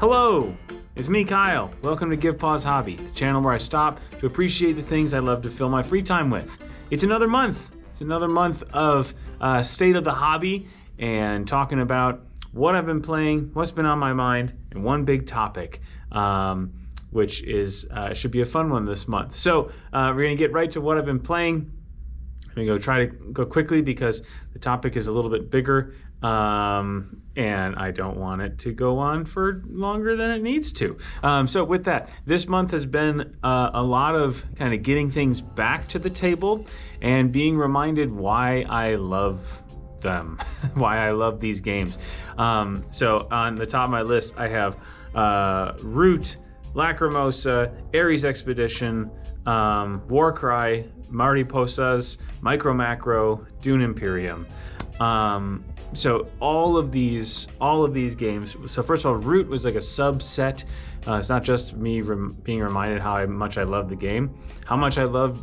Hello, it's me, Kyle. Welcome to Give Pause Hobby, the channel where I stop to appreciate the things I love to fill my free time with. It's another month. It's another month of State of the Hobby and talking about what I've been playing, what's been on my mind, and one big topic, which is should be a fun one this month. So we're gonna get right to what I've been playing. I'm gonna try to go quickly because the topic is a little bit bigger, and I don't want it to go on for longer than it needs to. So with that, this month has been a lot of kind of getting things back to the table and being reminded why I love them, why I love these games. So on the top of my list, I have Root, Lacrimosa, Ares Expedition, Warcry, Mariposas, MicroMacro, Dune Imperium. So all of these games. So first of all, Root was like a subset. It's not just me being reminded how much I love the game, how much I love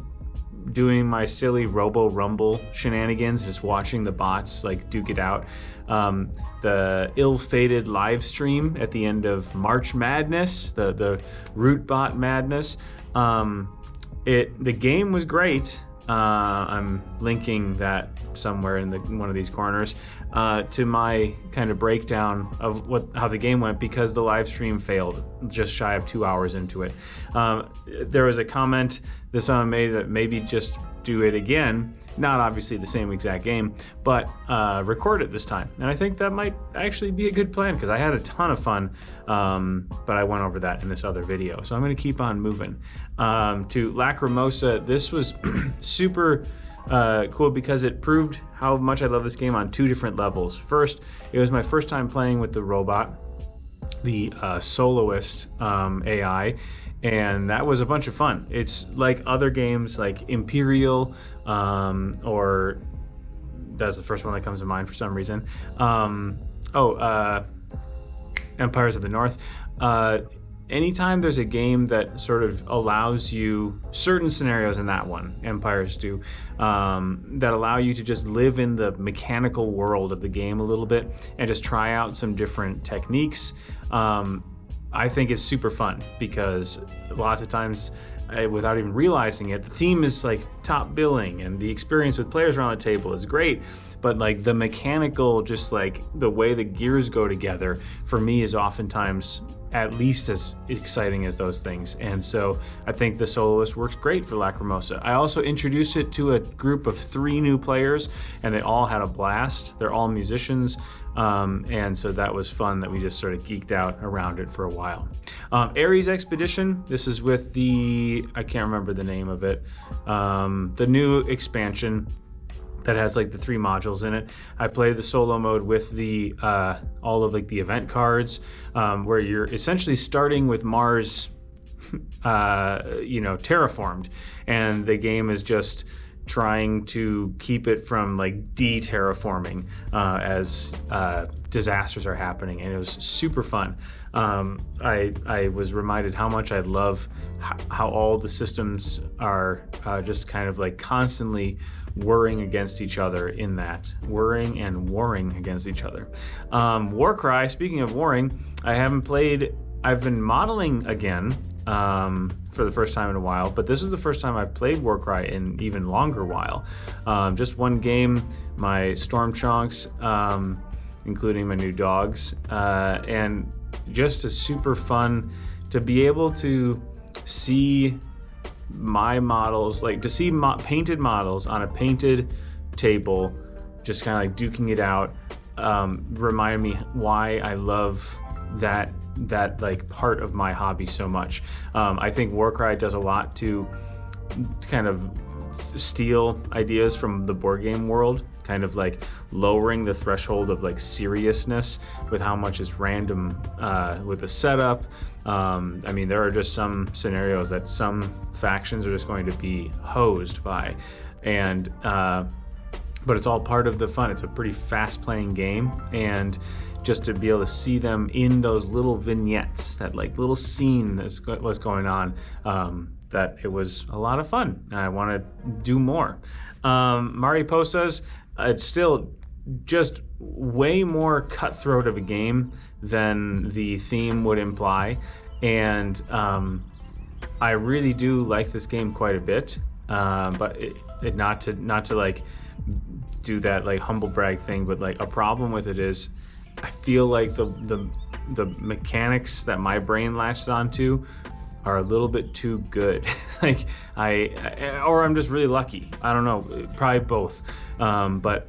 doing my silly Robo Rumble shenanigans, just watching the bots like duke it out. The ill-fated live stream at the end of March Madness, the ROOTbot madness. The game was great. I'm linking that somewhere in one of these corners to my kind of breakdown of how the game went, because the live stream failed just shy of 2 hours into it. There was a comment that someone made that maybe just do it again, not obviously the same exact game, but record it this time. And I think that might actually be a good plan, because I had a ton of fun, but I went over that in this other video. So I'm gonna keep on moving. To Lacrimosa, this was super cool because it proved how much I love this game on two different levels. First, it was my first time playing with the robot, the soloist AI, and that was a bunch of fun. It's like other games like Imperial, or that's the first one that comes to mind for some reason. Empires of the North. Anytime there's a game that sort of allows you certain scenarios, in that one, Empires do, that allow you to just live in the mechanical world of the game a little bit and just try out some different techniques, I think is super fun, because lots of times, without even realizing it, the theme is like top billing and the experience with players around the table is great, but like the mechanical, just like the way the gears go together, for me is oftentimes at least as exciting as those things. And so I think the soloist works great for Lacrimosa. I also introduced it to a group of 3 new players, and they all had a blast. They're all musicians. And so that was fun that we just sort of geeked out around it for a while. Ares Expedition, this is with I can't remember the name of it, the new expansion that has like the 3 modules in it. I played the solo mode with all of like the event cards, where you're essentially starting with Mars, terraformed, and the game is just trying to keep it from like de-terraforming as disasters are happening, and it was super fun. I was reminded how much I love how all the systems are just kind of like constantly worrying against each other in that. Worrying and warring against each other. Warcry, speaking of warring, I've been modeling again for the first time in a while, but this is the first time I've played Warcry in even longer while. Just one game, my Storm Chonks, including my new dogs, and just a super fun to be able to see my models, like to see painted models on a painted table, just kind of like duking it out, remind me why I love that like part of my hobby so much. I think Warcry does a lot to kind of steal ideas from the board game world, kind of like lowering the threshold of like seriousness with how much is random with the setup. I mean, there are just some scenarios that some factions are just going to be hosed by, and but it's all part of the fun. It's a pretty fast-playing game, and just to be able to see them in those little vignettes, that like little scene that's what's going on, that it was a lot of fun. I want to do more. Mariposas, it's still just way more cutthroat of a game than the theme would imply, and I really do like this game quite a bit. But not to like do that like humble brag thing, but like a problem with it is I feel like the mechanics that my brain latches onto are a little bit too good. Like or I'm just really lucky. I don't know, probably both. But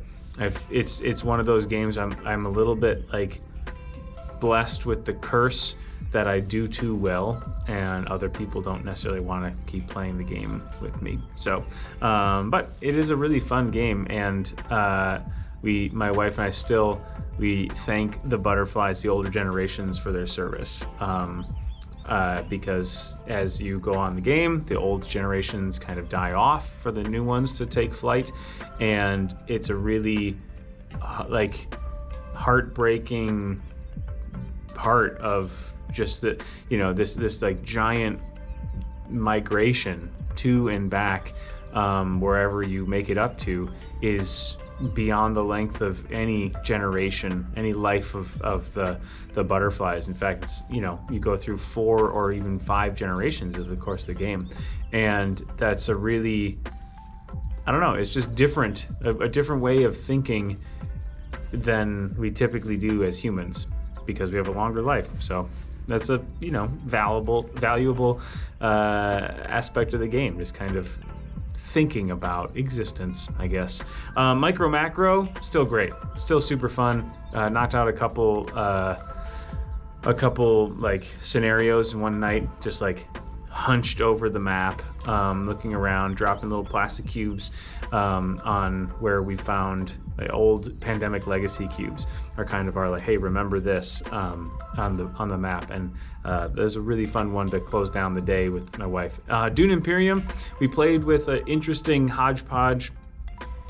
it's one of those games I'm a little bit like blessed with the curse that I do too well, and other people don't necessarily want to keep playing the game with me. So, but it is a really fun game, and my wife and I we thank the Butterflies, the older generations, for their service. Because as you go on the game, the old generations kind of die off for the new ones to take flight, and it's a really like heartbreaking part of just this like giant migration to and back, wherever you make it up to, is beyond the length of any generation, any life of the Butterflies. In fact, it's, you go through 4 or even 5 generations over the course of the game, and that's a really, I don't know, it's just different, a different way of thinking than we typically do as humans, because we have a longer life. So that's a valuable aspect of the game, just kind of thinking about existence, I guess. MicroMacro, still great, still super fun. Knocked out a couple like scenarios in one night, just like hunched over the map, looking around, dropping little plastic cubes on where we found the old Pandemic Legacy cubes are kind of our like, hey, remember this on the map. And there's a really fun one to close down the day with my wife. Dune Imperium, we played with an interesting hodgepodge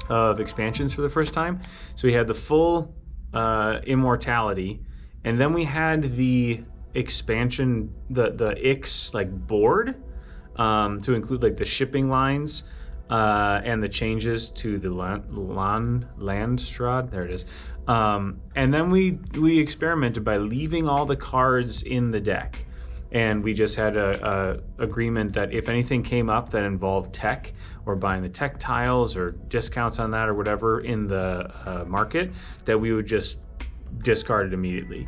of expansions for the first time. So we had the full immortality, and then we had the expansion, the Ix like board, to include like the shipping lines and the changes to the Landstrad. There it is. And then we experimented by leaving all the cards in the deck, and we just had a agreement that if anything came up that involved tech or buying the tech tiles or discounts on that or whatever in the market, that we would just discard it immediately.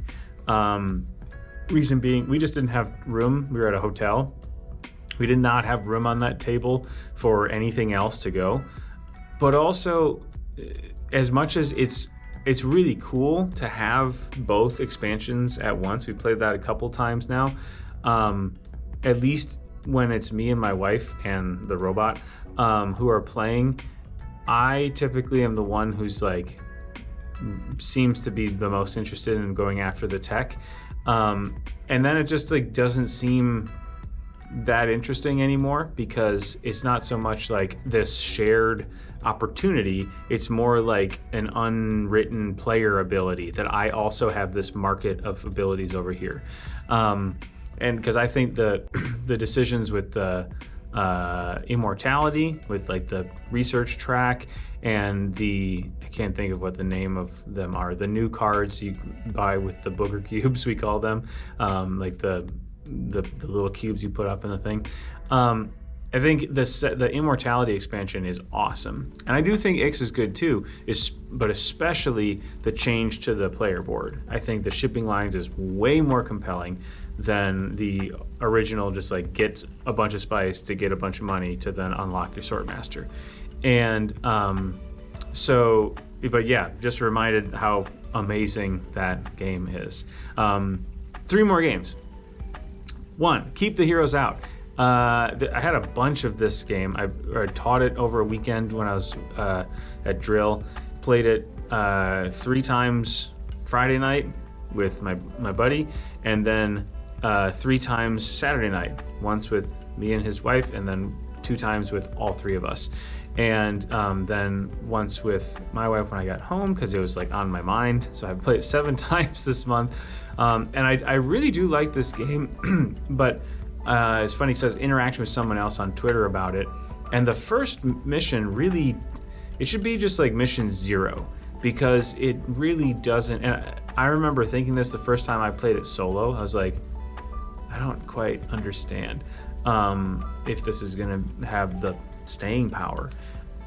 Reason being, we just didn't have room. We were at a hotel. We did not have room on that table for anything else to go. But also, as much as it's really cool to have both expansions at once, we played that a couple times now, at least when it's me and my wife and the robot who are playing, I typically am the one who's like, seems to be the most interested in going after the tech. And then it just like doesn't seem that interesting anymore, because it's not so much like this shared opportunity, it's more like an unwritten player ability that I also have this market of abilities over here. And because I think the decisions with the immortality, with like the research track and I can't think of what the name of them are, the new cards you buy with the booger cubes, we call them, like the little cubes you put up in the thing. I think the immortality expansion is awesome, and I do think Ix is good too, but especially the change to the player board. I think the shipping lines is way more compelling than the original, just like get a bunch of spice to get a bunch of money to then unlock your Swordmaster. And but yeah, just reminded how amazing that game is. 3 more games. 1, keep the heroes out. I had a bunch of this game. I taught it over a weekend when I was at drill. Played it 3 times Friday night with my buddy, and then 3 times Saturday night. Once with me and his wife, and then 2 times with all 3 of us. And then once with my wife when I got home, because it was like on my mind. So I played it 7 times this month. And I really do like this game, but it's funny, it says interaction with someone else on Twitter about it. And the first mission really, it should be just like mission 0, because it really doesn't. And I remember thinking this the first time I played it solo. I was like, I don't quite understand if this is going to have the staying power,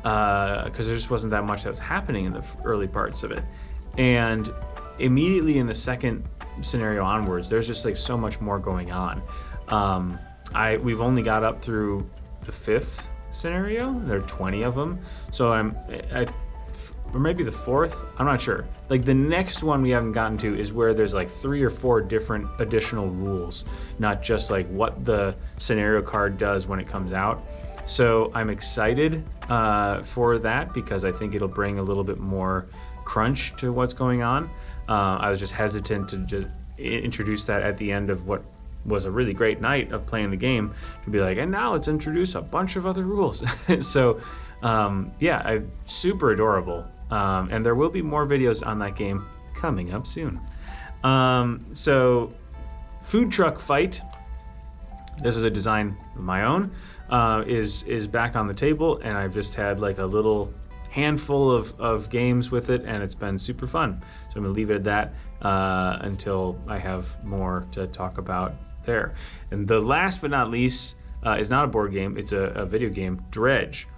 because there just wasn't that much that was happening in the early parts of it. And immediately in the second scenario onwards, there's just like so much more going on. We've only got up through the 5th scenario. There are 20 of them, so or maybe the 4th, I'm not sure. Like the next one we haven't gotten to is where there's like 3 or 4 different additional rules, not just like what the scenario card does when it comes out. So I'm excited for that, because I think it'll bring a little bit more crunch to what's going on. I was just hesitant to just introduce that at the end of what was a really great night of playing the game, to be like, and now let's introduce a bunch of other rules. So yeah, super adorable. And there will be more videos on that game coming up soon. So Food Truck Fight, this is a design of my own, is back on the table, and I've just had like a little handful of games with it, and it's been super fun. So I'm gonna leave it at that until I have more to talk about there. And the last but not least is not a board game, it's a video game, Dredge.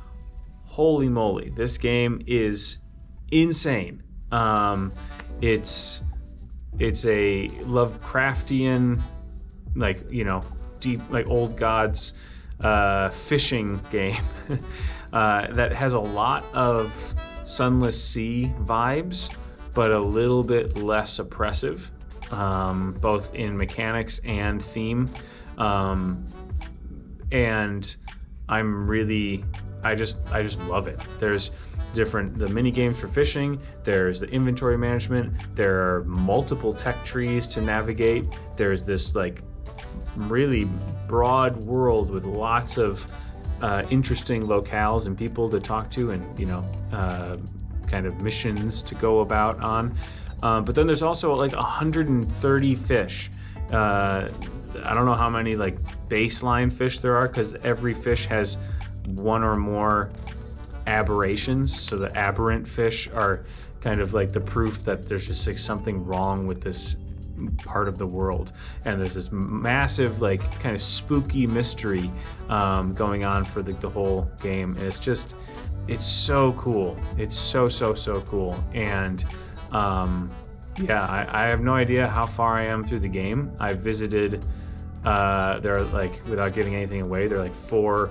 Holy moly, this game is insane. It's a Lovecraftian, like, you know, deep, like old gods fishing game that has a lot of Sunless Sea vibes, but a little bit less oppressive, both in mechanics and theme. And I just love it. There's the mini games for fishing, there's the inventory management, there are multiple tech trees to navigate, there's this like really broad world with lots of interesting locales and people to talk to, and you know, kind of missions to go about on. But then there's also like 130 fish. I don't know how many like baseline fish there are, because every fish has one or more aberrations. So the aberrant fish are kind of like the proof that there's just like something wrong with this part of the world, and there's this massive like kind of spooky mystery going on for the whole game, and it's so cool. It's so cool. And yeah, I have no idea how far I am through the game. I visited there are like, without giving anything away, there are like 4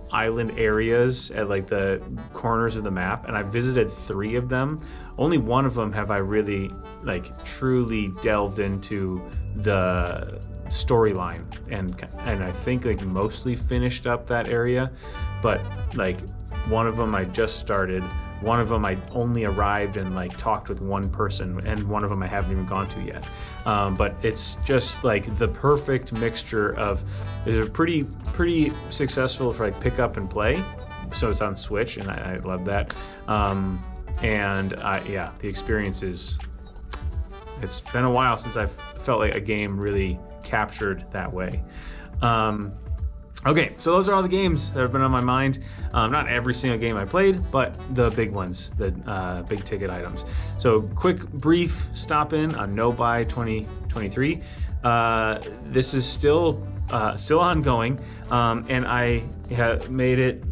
island areas at like the corners of the map, and I visited 3 of them. Only one of them have I really like truly delved into the storyline, and I think like mostly finished up that area. But like one of them I just started, one of them I only arrived and like talked with one person, and one of them I haven't even gone to yet. But it's just like the perfect mixture of, it's pretty successful for like pick up and play. So it's on Switch, and I love that. And yeah, the experience it's been a while since I've felt like a game really captured that way. Okay, so those are all the games that have been on my mind. Not every single game I played, but the big ones, the big ticket items. So quick, brief stop in on No Buy 2023. This is still ongoing, and I have made it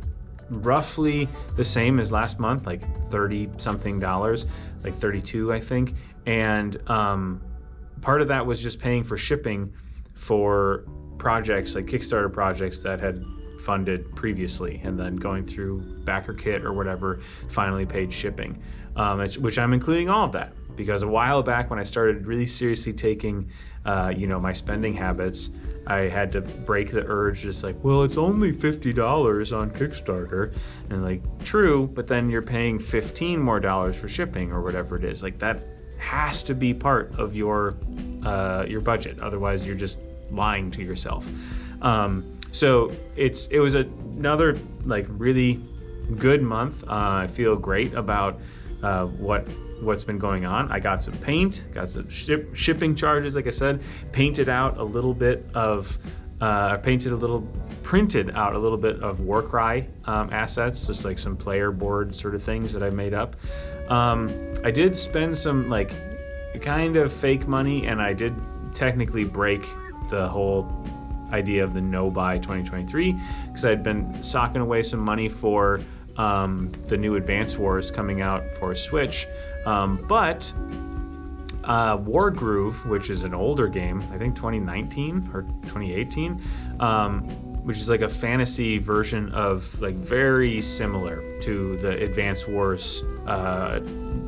roughly the same as last month, like $30-something, like 32, I think. And part of that was just paying for shipping for projects, like Kickstarter projects that had funded previously, and then going through BackerKit or whatever, finally paid shipping, which I'm including all of that, because a while back when I started really seriously taking my spending habits, I had to break the urge, just like, well, it's only $50 on Kickstarter, and like, true, but then you're paying $15 more for shipping or whatever it is. Like, that has to be part of your budget, otherwise you're just lying to yourself. So it was another like really good month. I feel great about what's been going on. I got some paint, got some shipping charges, like I said, painted out a little bit of I printed out a little bit of Warcry assets, just like some player board sort of things that I made up. I did spend some like kind of fake money, and I did technically break the whole idea of the no buy 2023 because I'd been socking away some money for the new Advance Wars coming out for Switch, but Wargroove, which is an older game, I think 2019 or 2018, which is like a fantasy version of like very similar to the Advance Wars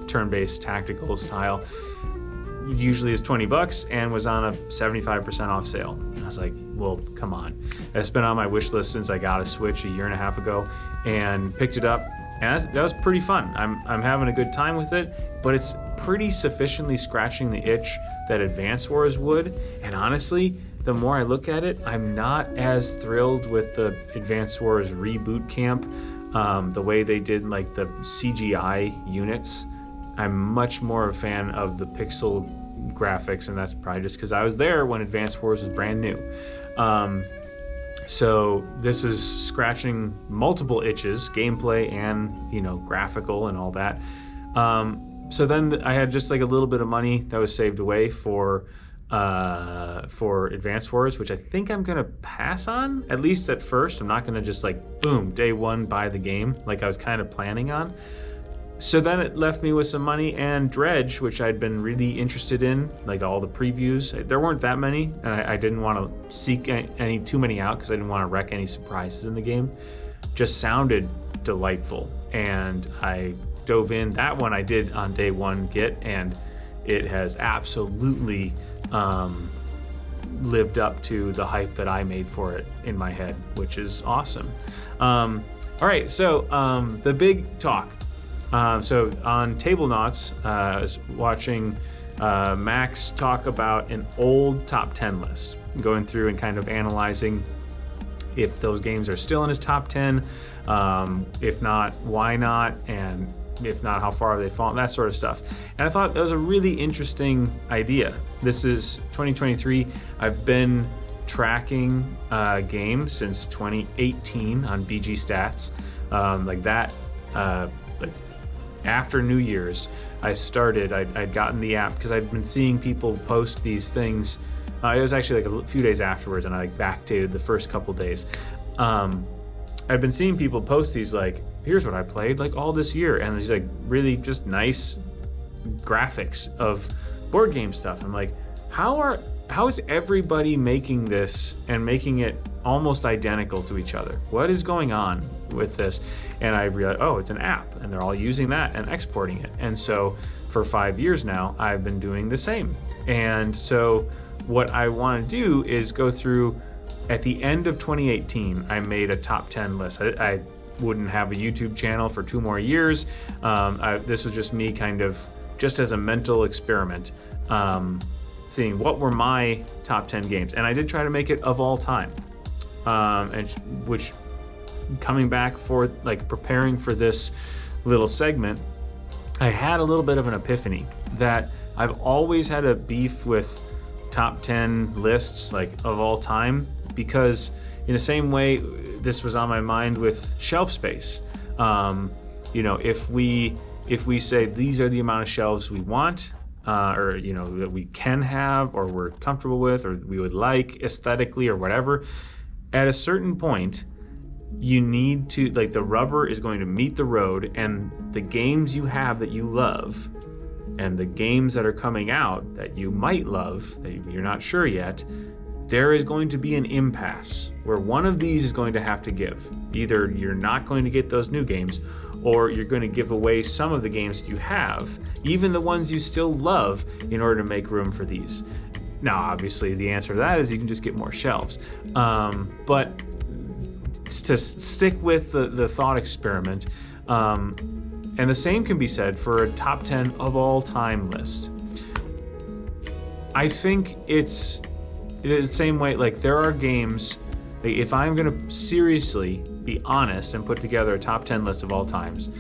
turn-based tactical style, usually is $20 and was on a 75% off sale. And I was like, well, come on. It's been on my wish list since I got a Switch a year and a half ago and picked it up. And that was pretty fun. I'm having a good time with it, but it's pretty sufficiently scratching the itch that Advance Wars would. And honestly, the more I look at it, I'm not as thrilled with the Advance Wars reboot camp, the way they did like the CGI units. I'm much more a fan of the pixel graphics, and that's probably just because I was there when Advance Wars was brand new. So this is scratching multiple itches, gameplay and, graphical and all that. So then I had just like a little bit of money that was saved away for Advance Wars, which I think I'm gonna pass on, at least at first. I'm not gonna just like, boom, day one, buy the game like I was kind of planning on. So then it left me with some money and Dredge, which I'd been really interested in, like all the previews. There weren't that many, and I didn't want to seek too many out because I didn't want to wreck any surprises in the game. Just sounded delightful, and I dove in. That one I did on day one get, and it has absolutely lived up to the hype that I made for it in my head, which is awesome. All right, so the big talk. So on Tablenauts, I was watching Max talk about an old top 10 list, going through and kind of analyzing if those games are still in his top 10, if not, why not, and if not, how far have they fallen, that sort of stuff. And I thought that was a really interesting idea. This is 2023. I've been tracking games since 2018 on BG Stats, like that. After New Year's, I'd gotten the app because I'd been seeing people post these things. It was actually like a few days afterwards, and I like backdated the first couple days. I'd been seeing people post these like, here's what I played like all this year, and these like really just nice graphics of board game stuff. I'm like, how is everybody making this and making it almost identical to each other? What is going on with this? And I realized, oh, it's an app, and they're all using that and exporting it. And so for 5 years now, I've been doing the same. And so what I want to do is go through, at the end of 2018, I made a top 10 list. I wouldn't have a YouTube channel for 2 more years. This was just me kind of, just as a mental experiment, seeing what were my top 10 games. And I did try to make it of all time. Which coming back for like preparing for this little segment, I had a little bit of an epiphany that I've always had a beef with top 10 lists like of all time, because in the same way this was on my mind with shelf space. If we say these are the amount of shelves we want, or that we can have, or we're comfortable with, or we would like aesthetically or whatever, at a certain point, you need to, like, the rubber is going to meet the road, and the games you have that you love and the games that are coming out that you might love, that you're not sure yet, there is going to be an impasse where one of these is going to have to give. Either you're not going to get those new games, or you're going to give away some of the games that you have, even the ones you still love, in order to make room for these. Now, obviously, the answer to that is you can just get more shelves. But to stick with the thought experiment, and the same can be said for a top 10 of all time list. I think it's the same way, like there are games, like if I'm gonna seriously be honest and put together a top 10 list of all times,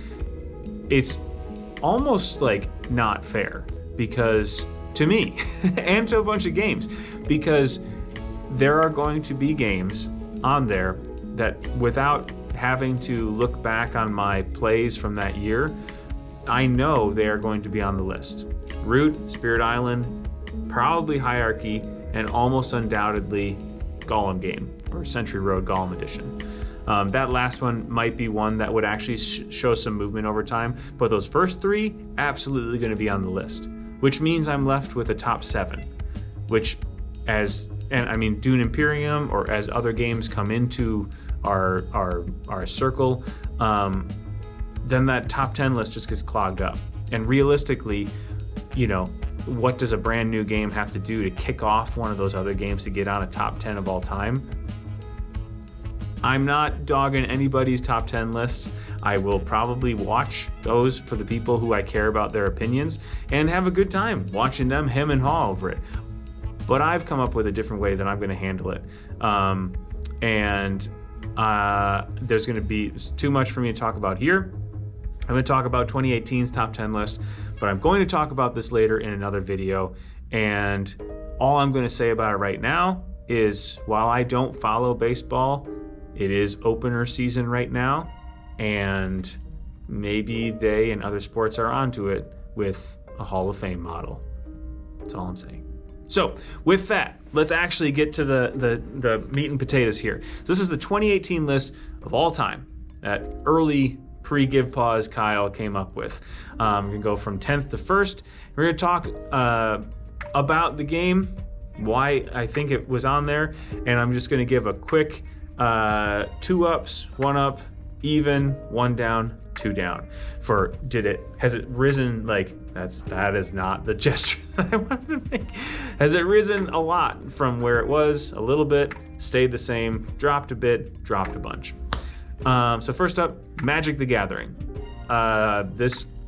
it's almost like not fair, because to me and to a bunch of games, because there are going to be games on there that, without having to look back on my plays from that year, I know they are going to be on the list. Root, Spirit Island, probably Hierarchy, and almost undoubtedly Golem Game, or Century Road Golem Edition. That last one might be one that would actually show some movement over time, but those first three, absolutely going to be on the list, which means I'm left with a top 7, which Dune Imperium, or as other games come into our circle, then that top 10 list just gets clogged up. And realistically, what does a brand new game have to do to kick off one of those other games to get on a top 10 of all time? I'm not dogging anybody's top 10 lists. I will probably watch those for the people who I care about their opinions and have a good time watching them hem and haw over it. But I've come up with a different way that I'm going to handle it. There's going to be too much for me to talk about here. I'm going to talk about 2018's top 10 list, but I'm going to talk about this later in another video. And all I'm going to say about it right now is, while I don't follow baseball, it is opener season right now, and maybe they and other sports are onto it with a Hall of Fame model. That's all I'm saying. So with that, let's actually get to the meat and potatoes here. So this is the 2018 list of all time that early pre-Give Pause Kyle came up with. We're going to go from 10th to 1st. We're going to talk about the game, why I think it was on there, and I'm just going to give a quick 2 ups, 1 up, even, 1 down, 2 down. Has it risen? That is not the gesture that I wanted to make. Has it risen a lot from where it was? A little bit, stayed the same, dropped a bit, dropped a bunch. So first up, Magic the Gathering. I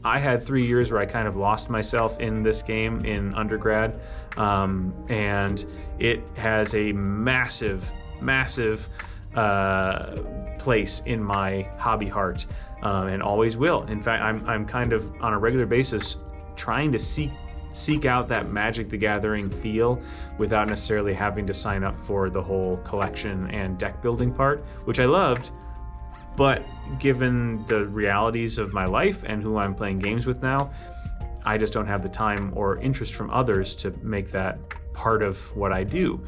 had 3 years where I kind of lost myself in this game in undergrad, and it has a massive place in my hobby heart, and always will. In fact, I'm kind of on a regular basis trying to seek out that Magic the Gathering feel without necessarily having to sign up for the whole collection and deck building part, which I loved. But given the realities of my life and who I'm playing games with now, I just don't have the time or interest from others to make that part of what I do.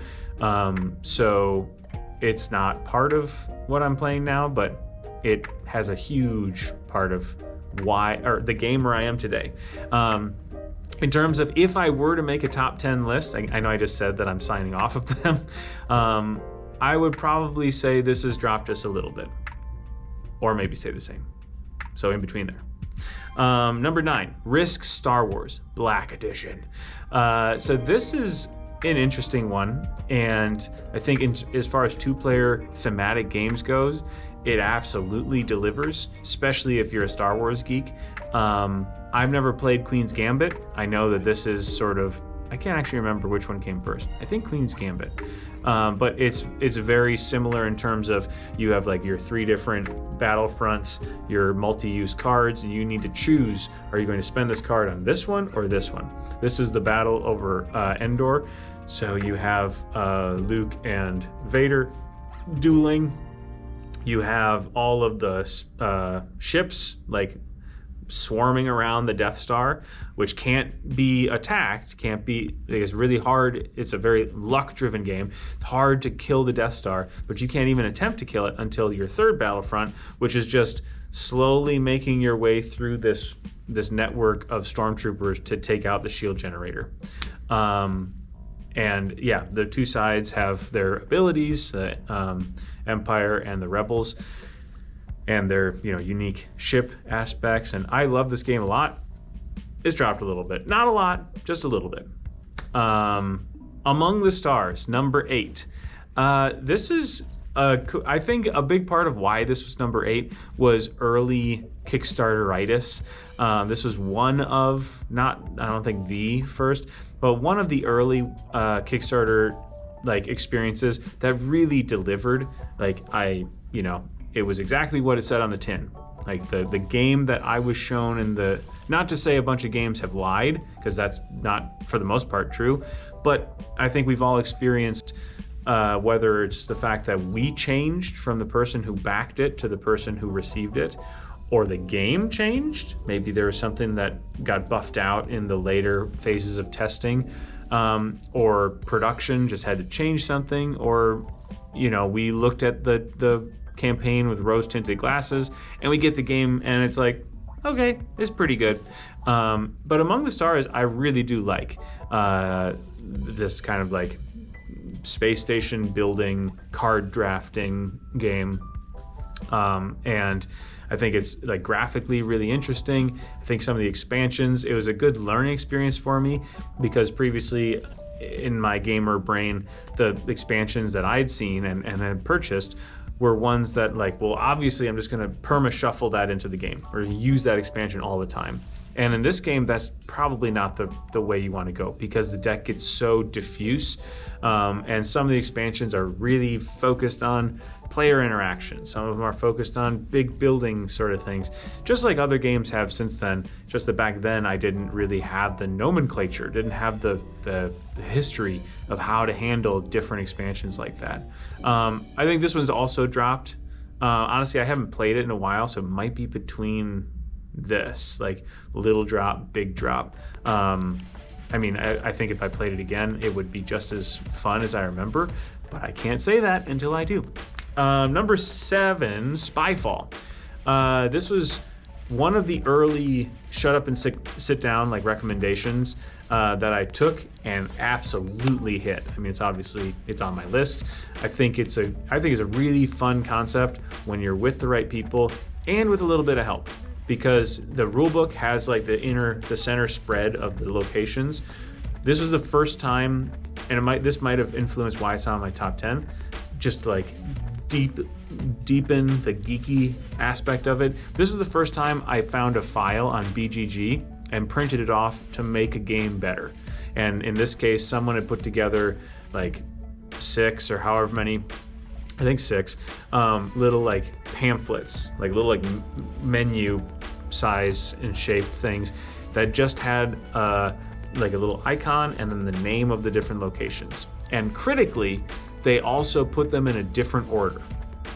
So it's not part of what I'm playing now, but it has a huge part of the gamer I am today. In terms of if I were to make a top 10 list, I know I just said that I'm signing off of them. I would probably say this has dropped just a little bit, or maybe say the same. So in between there. Number 9, Risk Star Wars Black Edition. So this is an interesting one, and I think as far as 2-player thematic games goes, it absolutely delivers, especially if you're a Star Wars geek. I've never played Queen's Gambit. I know that this is sort of, I can't actually remember which one came first. I think Queen's Gambit. But it's very similar in terms of you have your 3 different battlefronts, your multi-use cards, and you need to choose, are you going to spend this card on this one or this one? This is the battle over Endor. So you have Luke and Vader dueling. You have all of the ships swarming around the Death Star, which can't be attacked, it's really hard. It's a very luck-driven game. It's hard to kill the Death Star, but you can't even attempt to kill it until your 3rd battlefront, which is just slowly making your way through this network of stormtroopers to take out the shield generator. And yeah, the 2 sides have their abilities, the Empire and the Rebels, and their unique ship aspects. And I love this game a lot. It's dropped a little bit, not a lot, just a little bit. Among the Stars, number 8. This is I think a big part of why this was number 8 was early Kickstarter-itis. This was one of, I don't think the first, but one of the early Kickstarter experiences that really delivered. It was exactly what it said on the tin. The game that I was shown in not to say a bunch of games have lied, because that's not for the most part true, but I think we've all experienced whether it's the fact that we changed from the person who backed it to the person who received it, or the game changed. Maybe there was something that got buffed out in the later phases of testing, or production just had to change something, or we looked at the campaign with rose-tinted glasses and we get the game and it's like, okay, it's pretty good. But Among the Stars, I really do like this kind of like space station building, card drafting game. And I think it's like graphically really interesting. I think some of the expansions, it was a good learning experience for me, because previously in my gamer brain, the expansions that I'd seen and had purchased were ones that like, well, obviously I'm just gonna perma shuffle that into the game or use that expansion all the time. And in this game, that's probably not the way you want to go, because the deck gets so diffuse, and some of the expansions are really focused on player interaction. Some of them are focused on big building sort of things, just like other games have since then. Just that back then I didn't really have the nomenclature, didn't have the history of how to handle different expansions like that. I think this one's also dropped. Honestly, I haven't played it in a while, so it might be between this, like little drop, big drop. I mean, I think if I played it again, it would be just as fun as I remember, but I can't say that until I do. Number 7, Spyfall. This was one of the early shut up and sit down like recommendations that I took and absolutely hit. I mean, it's on my list. I think it's a really fun concept when you're with the right people and with a little bit of help, because the rulebook has like the center spread of the locations. This was the first time, and this might have influenced why it's on my top 10, just like deepen the geeky aspect of it. This was the first time I found a file on BGG and printed it off to make a game better. And in this case, someone had put together like 6 or however many, I think 6, little like pamphlets, like little like menu size and shape things that just had like a little icon and then the name of the different locations. And critically, they also put them in a different order.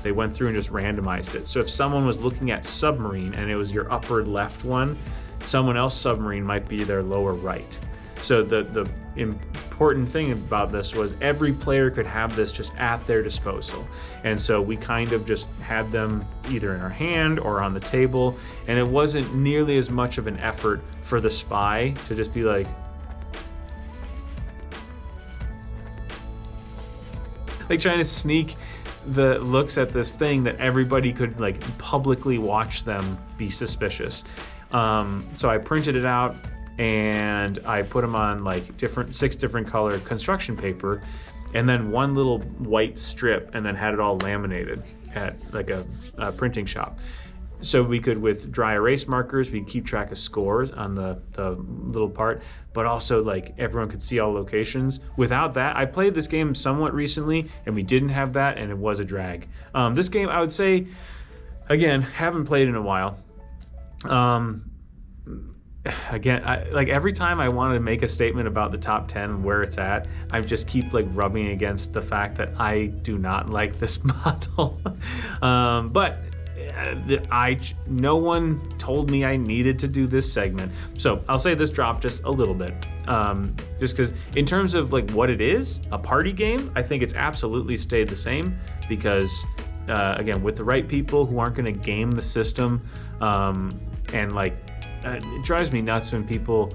They went through and just randomized it. So if someone was looking at submarine and it was your upper left one, someone else submarine might be their lower right. So the important thing about this was every player could have this just at their disposal. And so we kind of just had them either in our hand or on the table. And it wasn't nearly as much of an effort for the spy to just be like trying to sneak the looks at this thing that everybody could like publicly watch them be suspicious. So I printed it out and I put them on like 6 different color construction paper, and then one little white strip, and then had it all laminated at like a printing shop. So we could, with dry erase markers, we'd keep track of scores on the little part, but also like everyone could see all locations. Without that, I played this game somewhat recently and we didn't have that, and it was a drag. This game, I would say, again, haven't played in a while. Again, like every time I want to make a statement about the top 10 where it's at, I just keep like rubbing against the fact that I do not like this model. But no one told me I needed to do this segment, so I'll say this dropped just a little bit, just because in terms of like what it is, a party game, I think it's absolutely stayed the same, because again, with the right people who aren't going to game the system, and like it drives me nuts when people,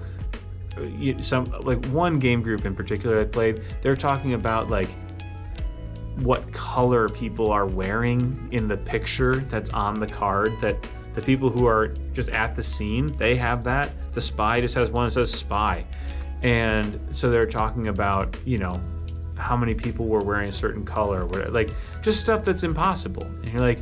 like one game group in particular I played, they're talking about like what color people are wearing in the picture that's on the card, that the people who are just at the scene, they have that. The spy just has one that says spy. And so they're talking about, how many people were wearing a certain color, like just stuff that's impossible. And you're like,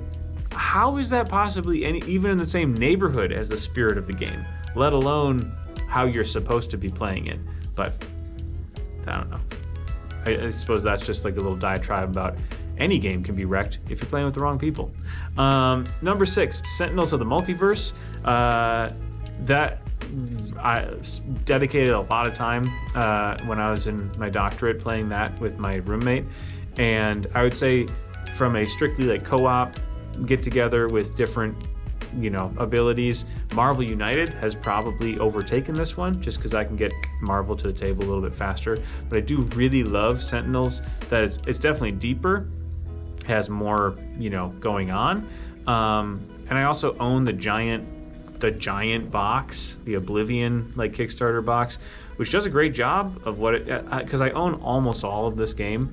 how is that possibly even in the same neighborhood as the spirit of the game, let alone how you're supposed to be playing it? But I don't know. I suppose that's just like a little diatribe about any game can be wrecked if you're playing with the wrong people. Number 6, Sentinels of the Multiverse. That I dedicated a lot of time when I was in my doctorate playing that with my roommate. And I would say from a strictly like co-op get together with different, you know, abilities, Marvel United has probably overtaken this one just because I can get Marvel to the table a little bit faster. But I do really love Sentinels, that it's definitely deeper, has more, you know, going on. And I also own the giant box, the Oblivion like Kickstarter box, which does a great job of what it, because I own almost all of this game.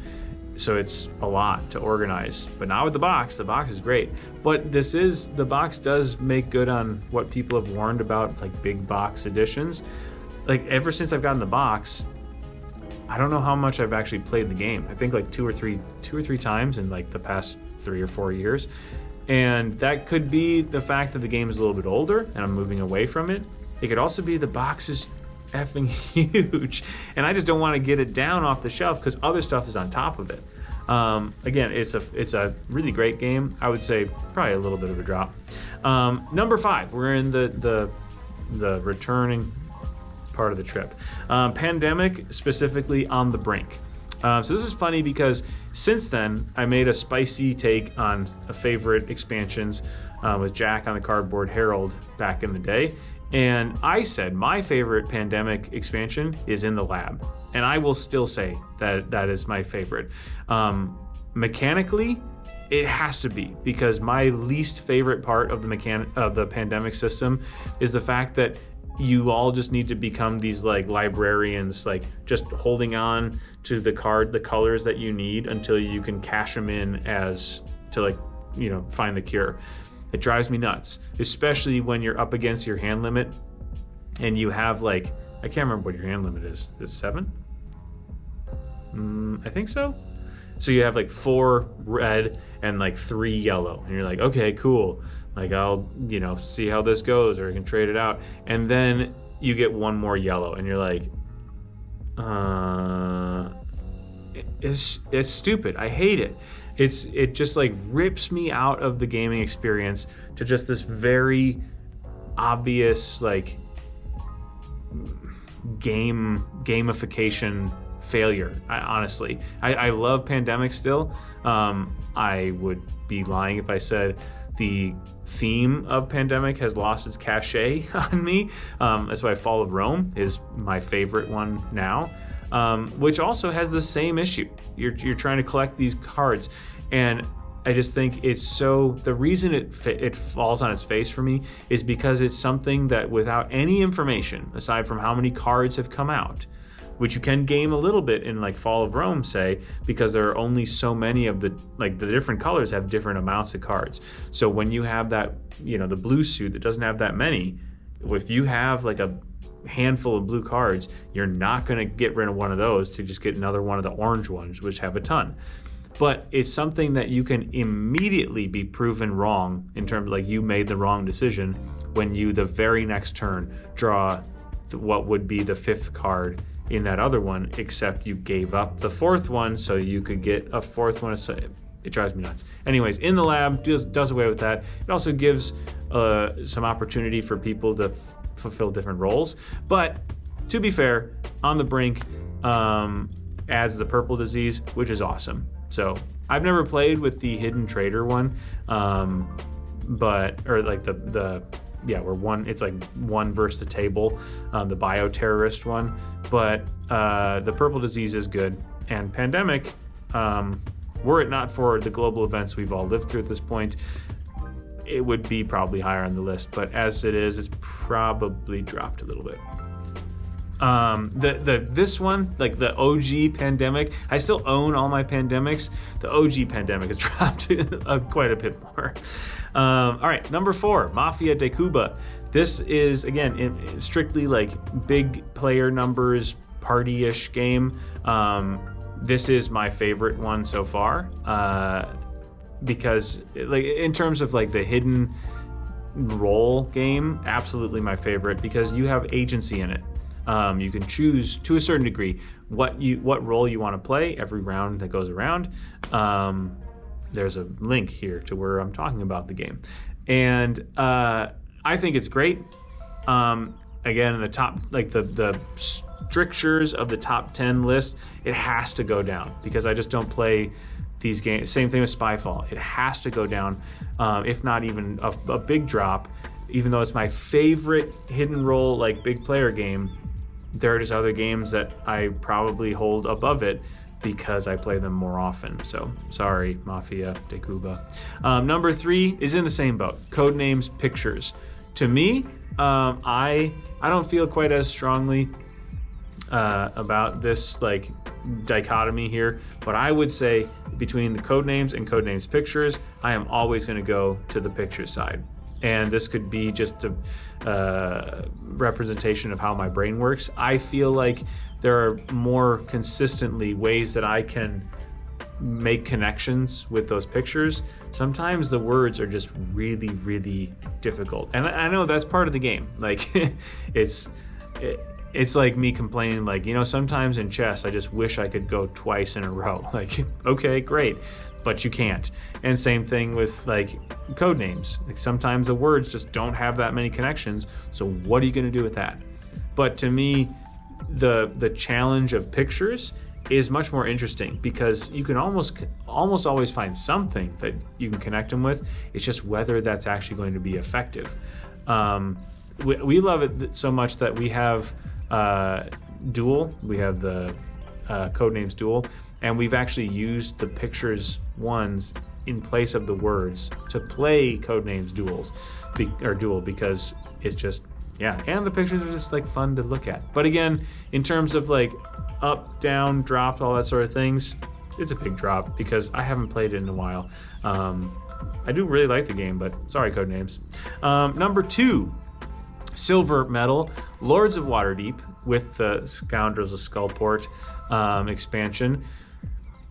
So it's a lot to organize, but not with the box. The box is great, but the box does make good on what people have warned about, like big box editions. Like ever since I've gotten the box, I don't know how much I've actually played the game. I think like two or three times in like the past 3 or 4 years. And that could be the fact that the game is a little bit older and I'm moving away from it. It could also be the box is effing huge and I just don't want to get it down off the shelf because other stuff is on top of it. Again, it's a really great game. I would say probably a little bit of a drop. Number 5, we're in the returning part of the trip. Pandemic, specifically on the Brink. So this is funny because since then I made a spicy take on a favorite expansions with Jack on the Cardboard Herald back in the day. And I said my favorite Pandemic expansion is in the lab. And I will still say that that is my favorite. Mechanically, it has to be, because my least favorite part of the Pandemic system is the fact that you all just need to become these like librarians, like just holding on to the colors that you need until you can cash them in as to like, you know, find the cure. It drives me nuts, especially when you're up against your hand limit and you have like, I can't remember what your hand limit is. Is it 7? I think so. So you have like 4 red and like 3 yellow, and you're like, okay, cool. Like I'll, you know, see how this goes, or I can trade it out. And then you get 1 more yellow, and you're like, it's stupid. I hate it. It just like rips me out of the gaming experience to just this very obvious like gamification failure. Honestly, I love Pandemic still. I would be lying if I said the theme of Pandemic has lost its cachet on me. That's why Fall of Rome is my favorite one now, which also has the same issue. You're trying to collect these cards, and I just think it's so, the reason it falls on its face for me is because it's something that without any information, aside from how many cards have come out, which you can game a little bit in like Fall of Rome, say, because there are only so many of the different colors have different amounts of cards. So when you have that, you know, the blue suit that doesn't have that many, if you have like a handful of blue cards, you're not going to get rid of one of those to just get another one of the orange ones, which have a ton. But it's something that you can immediately be proven wrong in terms of like you made the wrong decision when you the very next turn draw what would be the 5th card in that other one, except you gave up the 4th one so you could get a 4th one. It drives me nuts. Anyways, in the lab does away with that. It also gives some opportunity for people to fulfill different roles. But to be fair, on the Brink adds the purple disease, which is awesome. So I've never played with the hidden trader one, where it's like one versus the table, the bioterrorist one. But the purple disease is good, and Pandemic, were it not for the global events we've all lived through at this point, it would be probably higher on the list. But as it is, it's probably dropped a little bit. This one, like the OG Pandemic, I still own all my Pandemics. The OG Pandemic has dropped quite a bit more. All right, number 4, Mafia de Cuba. This is, again, strictly like big player numbers, party-ish game. This is my favorite one so far, because like in terms of like the hidden role game, absolutely my favorite, because you have agency in it. You can choose to a certain degree what role you want to play every round that goes around. There's a link here to where I'm talking about the game, and I think it's great. Again, in the top, like the strictures of the top 10 list, it has to go down because I just don't play these games. Same thing with Spyfall. It has to go down, if not even a big drop. Even though it's my favorite hidden role, like big player game, there are just other games that I probably hold above it because I play them more often. So sorry, Mafia de Cuba. Number 3 is in the same boat. Codenames Pictures. To me, I don't feel quite as strongly about this like dichotomy here, but I would say between the Codenames and Codenames Pictures, I am always going to go to the picture side. And this could be just a representation of how my brain works. I feel like there are more consistently ways that I can make connections with those pictures. Sometimes the words are just really, really difficult. And I know that's part of the game. Like, it's like me complaining, like, sometimes in chess, I just wish I could go twice in a row. Like, okay, great. But you can't. And same thing with like Codenames. Like sometimes the words just don't have that many connections. So what are you going to do with that? But to me, the challenge of pictures is much more interesting because you can almost always find something that you can connect them with. It's just whether that's actually going to be effective. We love it so much that we have Duel. We have the Codenames Duel. And we've actually used the pictures ones in place of the words to play Codenames Duel because it's just, yeah. And the pictures are just like fun to look at. But again, in terms of like up, down, drop, all that sort of things, it's a big drop because I haven't played it in a while. I do really like the game, but sorry, Codenames. Number 2, silver medal, Lords of Waterdeep with the Scoundrels of Skullport expansion.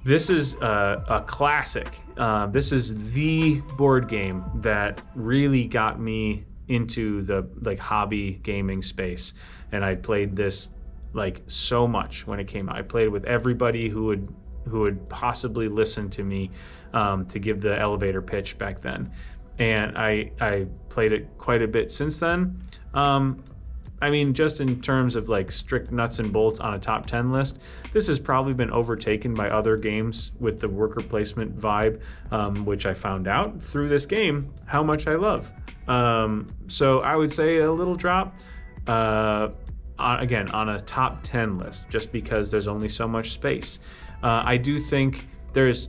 This is a classic. This is the board game that really got me into the like hobby gaming space, and I played this like so much when it came out. I played with everybody who would possibly listen to me to give the elevator pitch back then, and I played it quite a bit since then. I mean, just in terms of like strict nuts and bolts on a top 10 list, this has probably been overtaken by other games with the worker placement vibe, which I found out through this game how much I love. So I would say a little drop, again, on a top 10 list, just because there's only so much space. I do think there's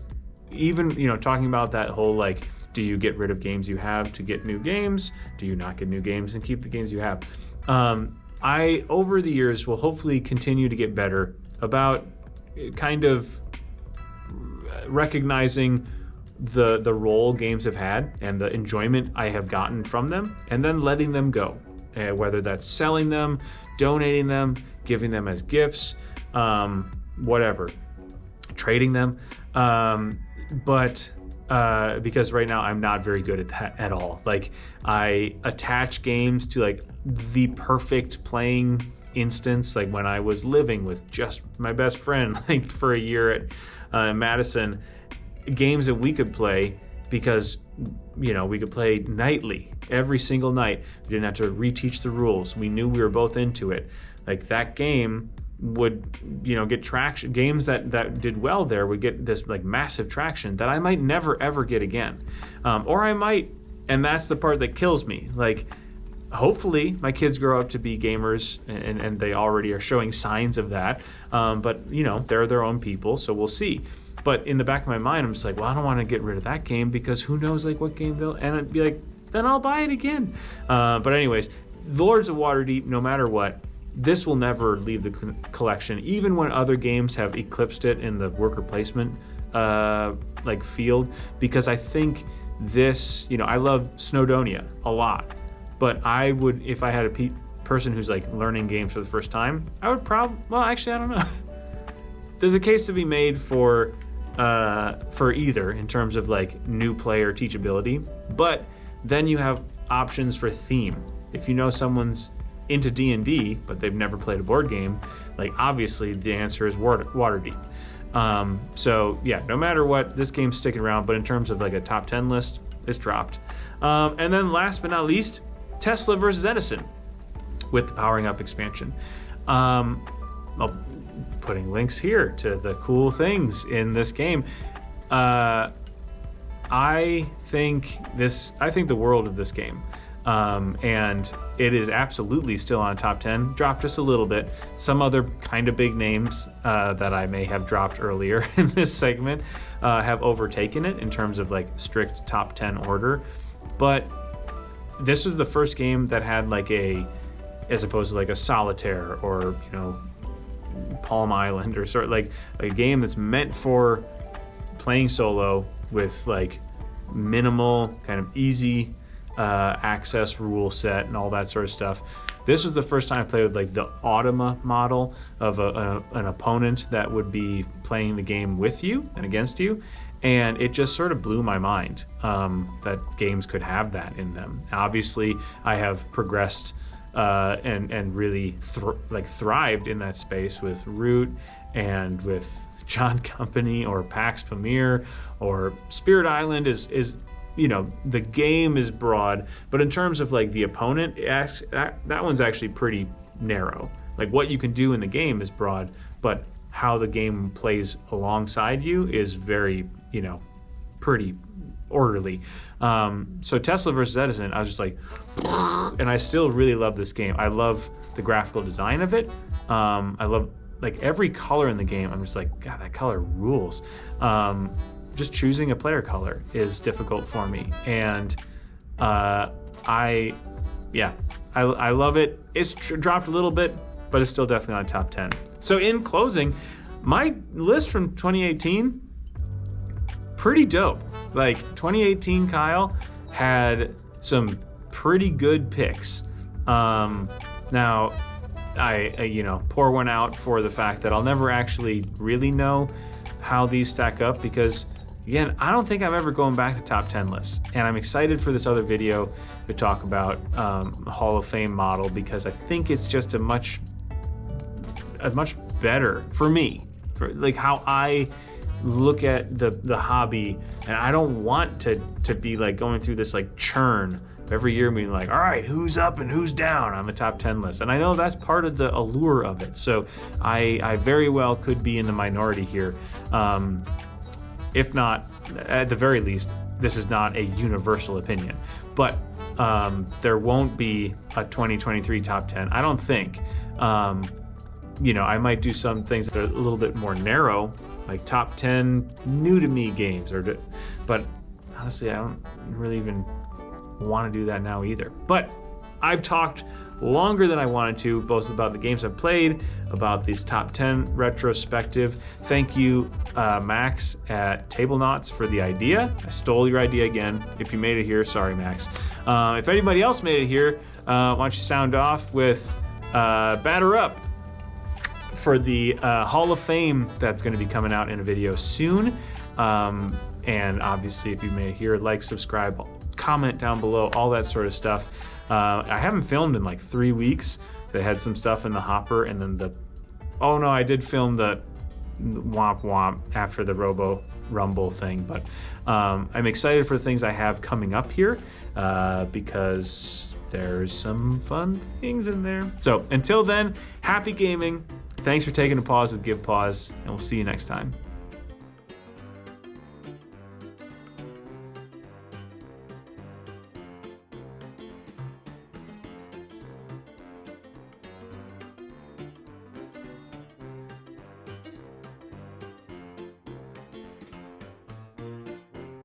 even, talking about that whole like, do you get rid of games you have to get new games? Do you not get new games and keep the games you have? I, over the years, will hopefully continue to get better about kind of recognizing the role games have had and the enjoyment I have gotten from them, and then letting them go, whether that's selling them, donating them, giving them as gifts, whatever, trading them. Because right now I'm not very good at that at all. Like, I attach games to like the perfect playing instance, like when I was living with just my best friend like for a year at Madison, games that we could play because we could play nightly, every single night. We didn't have to reteach the rules. We knew we were both into it. Like, that game would get traction. Games that did well there would get this like massive traction that I might never ever get again, or I might, and that's the part that kills me. Like, hopefully my kids grow up to be gamers, and they already are showing signs of that, but they're their own people, so we'll see. But in the back of my mind, I'm just like, well, I don't want to get rid of that game because who knows like what game they'll, and I'd be like, then I'll buy it again. But anyways, Lords of Waterdeep, no matter what, this will never leave the collection, even when other games have eclipsed it in the worker placement like field, because I think this, I love Snowdonia a lot, but I would, if I had a person who's like learning games for the first time, I would actually, I don't know. There's a case to be made for either in terms of like new player teachability, but then you have options for theme. If someone's into D&D, but they've never played a board game, like obviously the answer is Waterdeep. So yeah, no matter what, this game's sticking around, but in terms of like a top 10 list, it's dropped. And then last but not least, Tesla versus Edison with the Powering Up expansion. Putting links here to the cool things in this game. I think the world of this game. And it is absolutely still on top 10, dropped just a little bit. Some other kind of big names that I may have dropped earlier in this segment have overtaken it in terms of like strict top 10 order. But this was the first game that had like as opposed to like a Solitaire or, you know, Palm Island or sort of like a game that's meant for playing solo with like minimal kind of easy access rule set and all that sort of stuff. This was the first time I played with like the automa model of an opponent that would be playing the game with you and against you, and it just sort of blew my mind that games could have that in them. Obviously, I have progressed and really thrived in that space with Root and with John Company or Pax Pamir or Spirit Island is you know, the game is broad, but in terms of like the opponent, that one's actually pretty narrow. Like what you can do in the game is broad, but how the game plays alongside you is very, you know, pretty orderly. So Tesla versus Edison, I was just like, and I still really love this game. I love the graphical design of it. I love like every color in the game. I'm just like, God, that color rules. Just choosing a player color is difficult for me, and I love it. It's dropped a little bit, but it's still definitely on top 10. So in closing, my list from 2018, pretty dope. Like 2018 Kyle had some pretty good picks. Now I you know, pour one out for the fact that I'll never actually really know how these stack up, because again, I don't think I'm ever going back to top 10 lists, and I'm excited for this other video to talk about the Hall of Fame model, because I think it's just a much better for me, for like how I look at the hobby, and I don't want to be like going through this like churn every year being like, all right, who's up and who's down on the top 10 list, and I know that's part of the allure of it. So I very well could be in the minority here. If not, at the very least, this is not a universal opinion. But there won't be a 2023 top 10, I don't think. You know, I might do some things that are a little bit more narrow, like top 10 new to me games, but honestly, I don't really even want to do that now either. But I've talked longer than I wanted to, both about the games I've played, about this top 10 retrospective. Thank you, Max at Tablenauts, for the idea. I stole your idea again. If you made it here, sorry, Max. If anybody else made it here, why don't you sound off with Batter Up for the Hall of Fame that's going to be coming out in a video soon. And obviously, if you made it here, like, subscribe, comment down below, all that sort of stuff. I haven't filmed in like 3 weeks. I had some stuff in the hopper, and then I did film the womp womp after the Robo Rumble thing, but I'm excited for the things I have coming up here because there's some fun things in there. So until then, happy gaming. Thanks for taking a pause with Give Pause, and we'll see you next time.